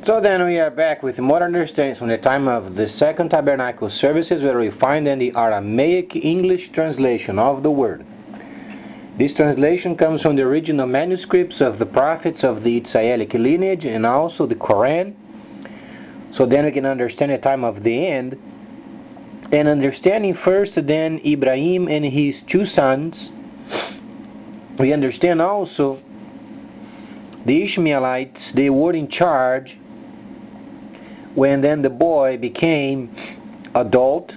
So then we are back with more understanding from the time of the second tabernacle services, where we find then the Aramaic English translation of the word. This translation comes from the original manuscripts of the prophets of the Israelic lineage and also the Quran. So then we can understand the time of the end. And understanding first then Ibrahim and his two sons, we understand also the Ishmaelites. They were in charge when then the boy became adult,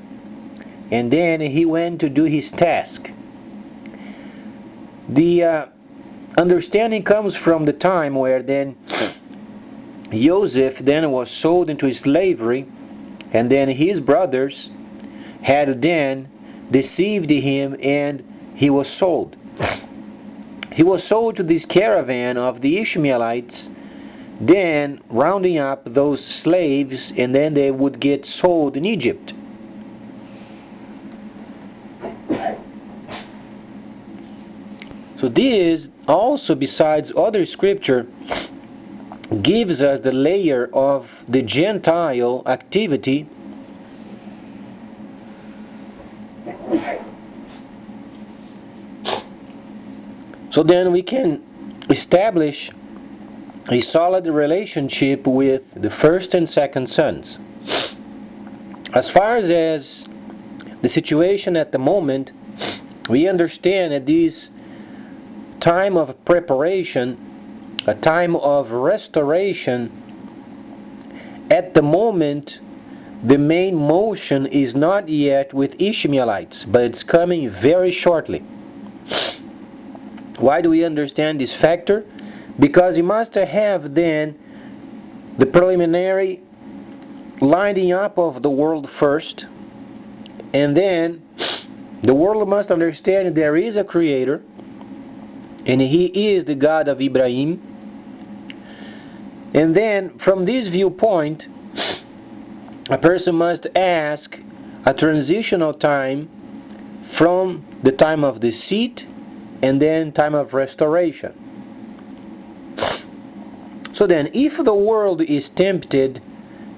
and then he went to do his task. The understanding comes from the time where then Joseph then was sold into slavery, and then his brothers had then deceived him and he was sold. He was sold to this caravan of the Ishmaelites, then rounding up those slaves, and then they would get sold in Egypt. So this also, besides other scripture, gives us the layer of the Gentile activity so then we can establish a solid relationship with the first and second sons. As far as the situation at the moment, we understand that this time of preparation, a time of restoration, at the moment the main motion is not yet with Ishmaelites, but it's coming very shortly. Why do we understand this factor? Because you must have then the preliminary lining up of the world first, and then the world must understand there is a creator, and he is the God of Ibrahim. And then from this viewpoint, a person must ask a transitional time from the time of deceit and then time of restoration. So then, if the world is tempted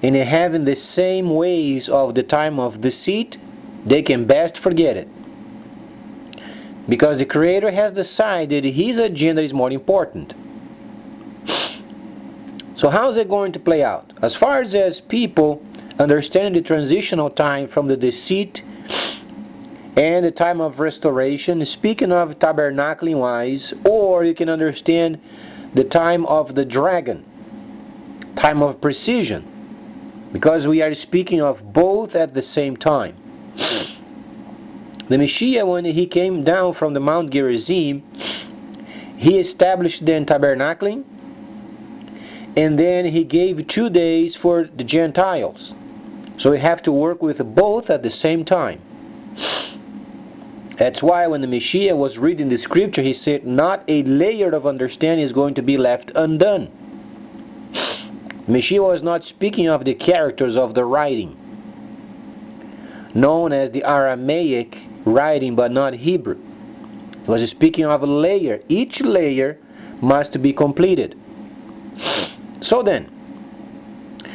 in having the same ways of the time of deceit, they can best forget it. Because the Creator has decided his agenda is more important. So how is it going to play out? As far as people understanding the transitional time from the deceit and the time of restoration, speaking of tabernacling wise, or you can understand the time of the dragon, time of precision, because we are speaking of both at the same time. The Mashiyach, when he came down from the Mount Gerizim, he established then tabernacling, and then he gave 2 days for the Gentiles. So we have to work with both at the same time. That's why when the Mashiyach was reading the scripture, he said, not a layer of understanding is going to be left undone. The Mashiyach was not speaking of the characters of the writing, known as the Aramaic writing, but not Hebrew. He was speaking of a layer. Each layer must be completed. So then,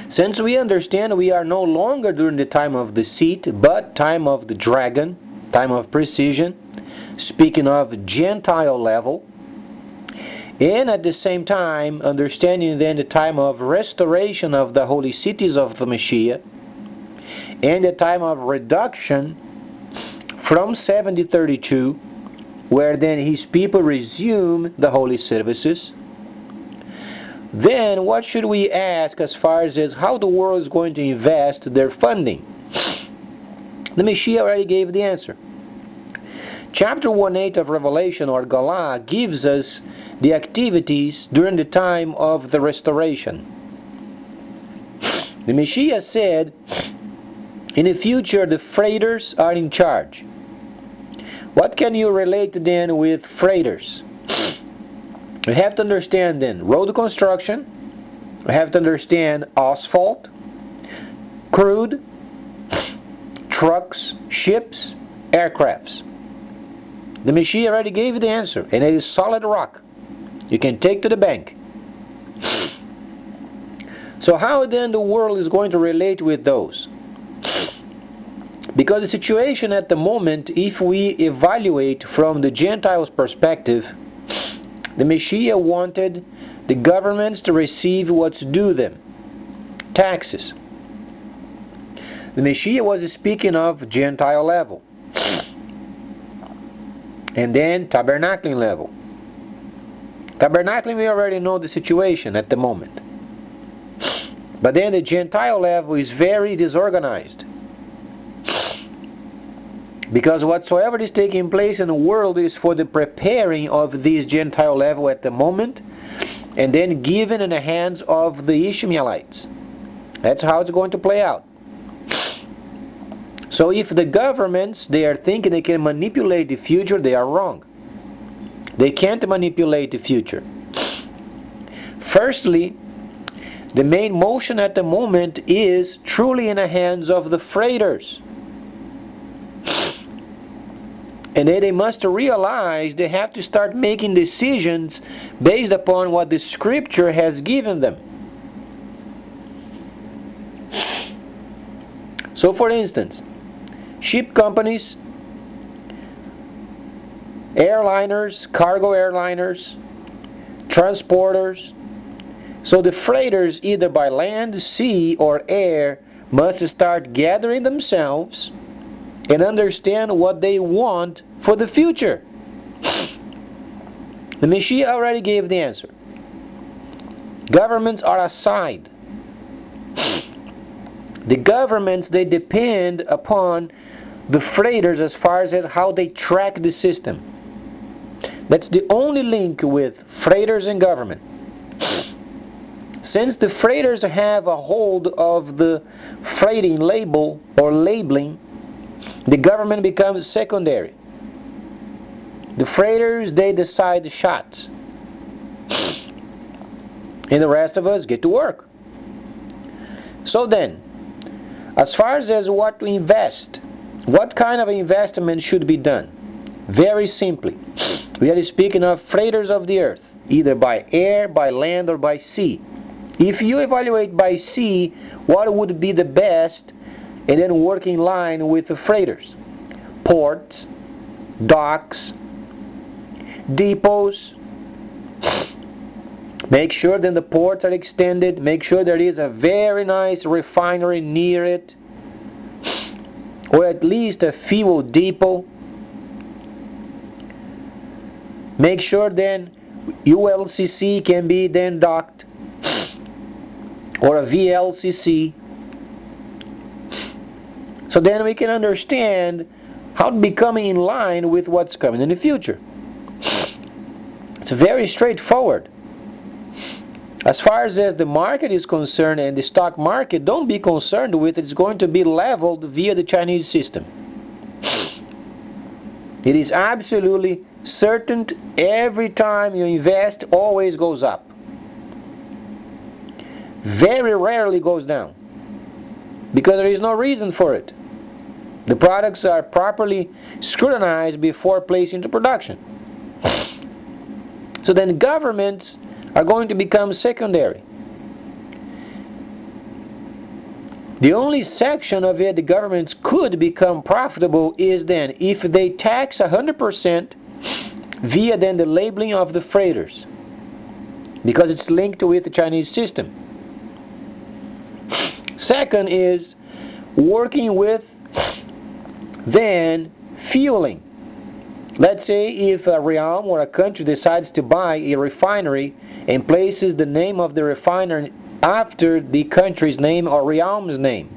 since we understand we are no longer during the time of deceit, but time of the dragon, time of precision, speaking of Gentile level, and at the same time understanding then the time of restoration of the holy cities of the Mashiyach, and the time of reduction from 7032, where then his people resume the holy services, then what should we ask as far as how the world is going to invest their funding? The Mashiyach already gave the answer. Chapter 1:8 of Revelation, or Galah, gives us the activities during the time of the restoration. The Mashiyach said, in the future the freighters are in charge. What can you relate then with freighters? We have to understand then road construction, we have to understand asphalt, crude, trucks, ships, aircrafts. The Mashiyach already gave you the answer, and it is solid rock. You can take to the bank. So how then the world is going to relate with those? Because the situation at the moment, if we evaluate from the Gentiles' perspective, the Mashiyach wanted the governments to receive what's due them, taxes. The Mashiyach was speaking of Gentile level, and then tabernacling level. Tabernacling, we already know the situation at the moment. But then the Gentile level is very disorganized. Because whatsoever is taking place in the world is for the preparing of this Gentile level at the moment, and then given in the hands of the Ishmaelites. That's how it's going to play out. So if the governments, they are thinking they can manipulate the future, they are wrong. They can't manipulate the future. Firstly, the main motion at the moment is truly in the hands of the freighters. And then they must realize they have to start making decisions based upon what the Scripture has given them. So for instance, ship companies, airliners, cargo airliners, transporters. So the freighters, either by land, sea, or air, must start gathering themselves and understand what they want for the future. The Mashiyach already gave the answer. Governments are aside. The governments, they depend upon the freighters as far as how they track the system. That's the only link with freighters and government. Since the freighters have a hold of the freighting label or labeling, the government becomes secondary. The freighters, they decide the shots. And the rest of us get to work. So then, as far as what to invest, what kind of investment should be done? Very simply, we are speaking of freighters of the earth, either by air, by land, or by sea. If you evaluate by sea, what would be the best, and then work in line with the freighters? Ports, docks, depots. Make sure then the ports are extended. Make sure there is a very nice refinery near it, or at least a fuel depot. Make sure then ULCC can be then docked, or a VLCC. So then we can understand how to become in line with what's coming in the future. It's very straightforward. As far as the market is concerned and the stock market, don't be concerned with it. It's going to be leveled via the Chinese system. It is absolutely certain every time you invest, always goes up. Very rarely goes down, because there is no reason for it. The products are properly scrutinized before placed into production. So then governments are going to become secondary. The only section of it the governments could become profitable is then if they tax 100% via then the labeling of the freighters, because it's linked with the Chinese system. Second is working with then fueling. Let's say if a realm or a country decides to buy a refinery and places the name of the refiner after the country's name or realm's name,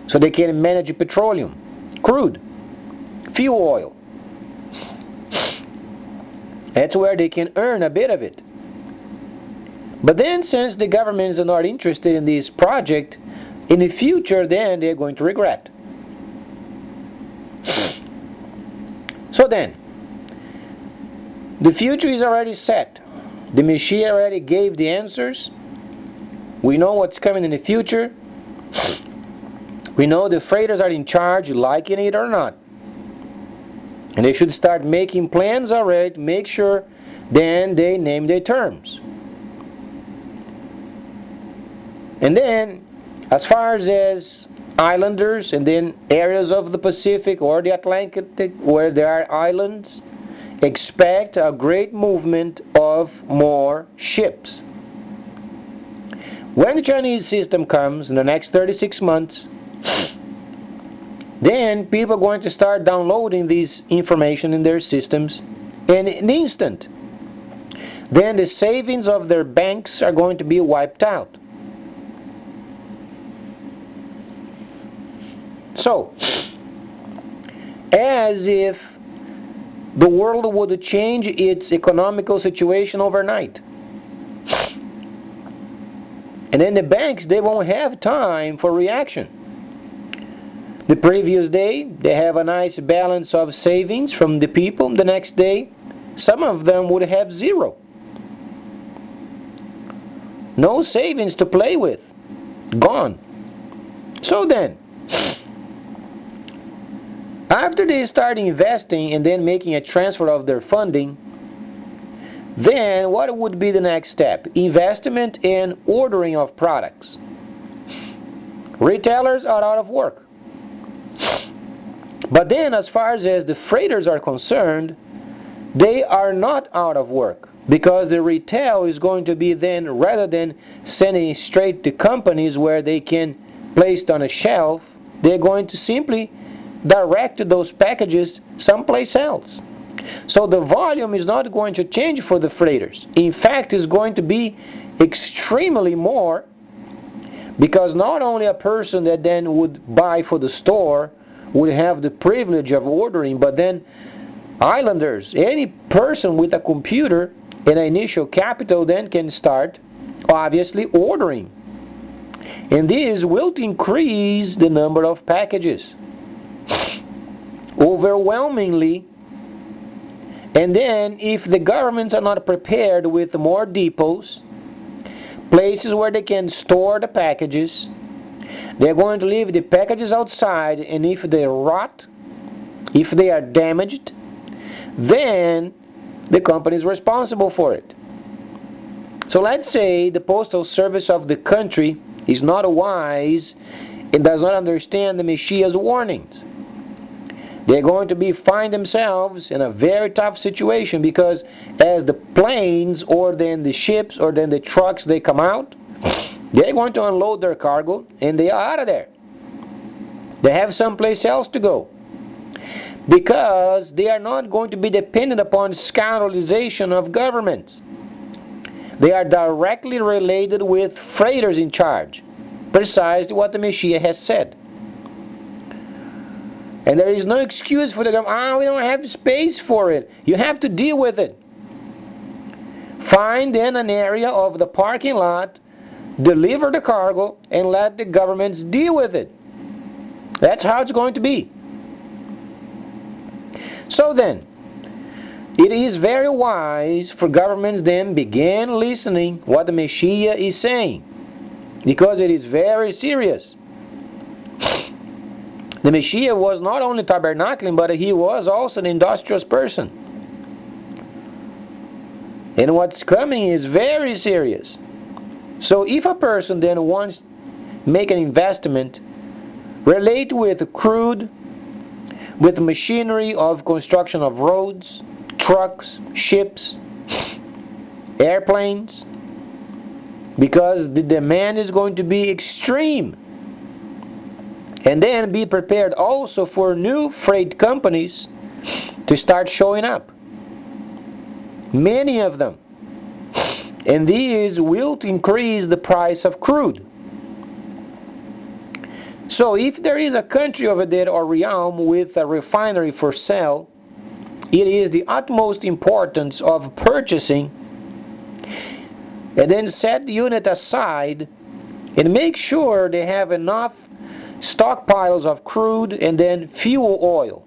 so they can manage petroleum, crude, fuel oil. That's where they can earn a bit of it. But then, since the governments are not interested in this project, in the future then they're going to regret. So then, the future is already set. The Mashiyach already gave the answers. We know what's coming in the future. We know the freighters are in charge, liking it or not. And they should start making plans already to make sure then they name their terms. And then, as far as islanders and then areas of the Pacific or the Atlantic where there are islands, expect a great movement of more ships. When the Chinese system comes in the next 36 months, then people are going to start downloading this information in their systems in an instant. Then the savings of their banks are going to be wiped out. So, as if the world would change its economical situation overnight. And then the banks, they won't have time for reaction. The previous day, they have a nice balance of savings from the people. The next day, some of them would have zero. No savings to play with. Gone. So then, after they start investing and then making a transfer of their funding, then what would be the next step? Investment in ordering of products. Retailers are out of work. But then as far as the freighters are concerned, they are not out of work, because the retail is going to be then, rather than sending straight to companies where they can place it on a shelf, they're going to simply direct those packages someplace else. So the volume is not going to change for the freighters. In fact, it's going to be extremely more, because not only a person that then would buy for the store would have the privilege of ordering, but then islanders, any person with a computer and an initial capital then can start obviously ordering. And this will increase the number of packages overwhelmingly. And then if the governments are not prepared with more depots, places where they can store the packages, they're going to leave the packages outside, and if they rot, if they are damaged, then the company is responsible for it. So let's say the postal service of the country is not wise and does not understand the Mashiyach's warnings. They're going to find themselves in a very tough situation, because as the planes or then the ships or then the trucks, they come out, they're going to unload their cargo and they are out of there. They have someplace else to go, because they are not going to be dependent upon scoundrelization of governments. They are directly related with freighters in charge, precisely what the Mashiyach has said. And there is no excuse for the government. We don't have space for it. You have to deal with it. Find then an area of the parking lot, deliver the cargo, and let the governments deal with it. That's how it's going to be. So then, it is very wise for governments then begin listening what the Mashiyach is saying, because it is very serious. The Mashiyach was not only tabernacling, but he was also an industrious person. And what's coming is very serious. So if a person then wants to make an investment, relate with crude, with machinery of construction of roads, trucks, ships, airplanes, because the demand is going to be extreme. And then be prepared also for new freight companies to start showing up. Many of them. And these will increase the price of crude. So if there is a country over there or realm with a refinery for sale, it is the utmost importance of purchasing and then set the unit aside and make sure they have enough stockpiles of crude and then fuel oil,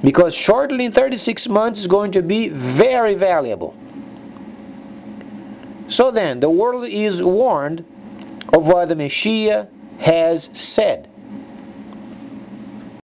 because shortly in 36 months is going to be very valuable. So then the world is warned of what the Mashiyach has said.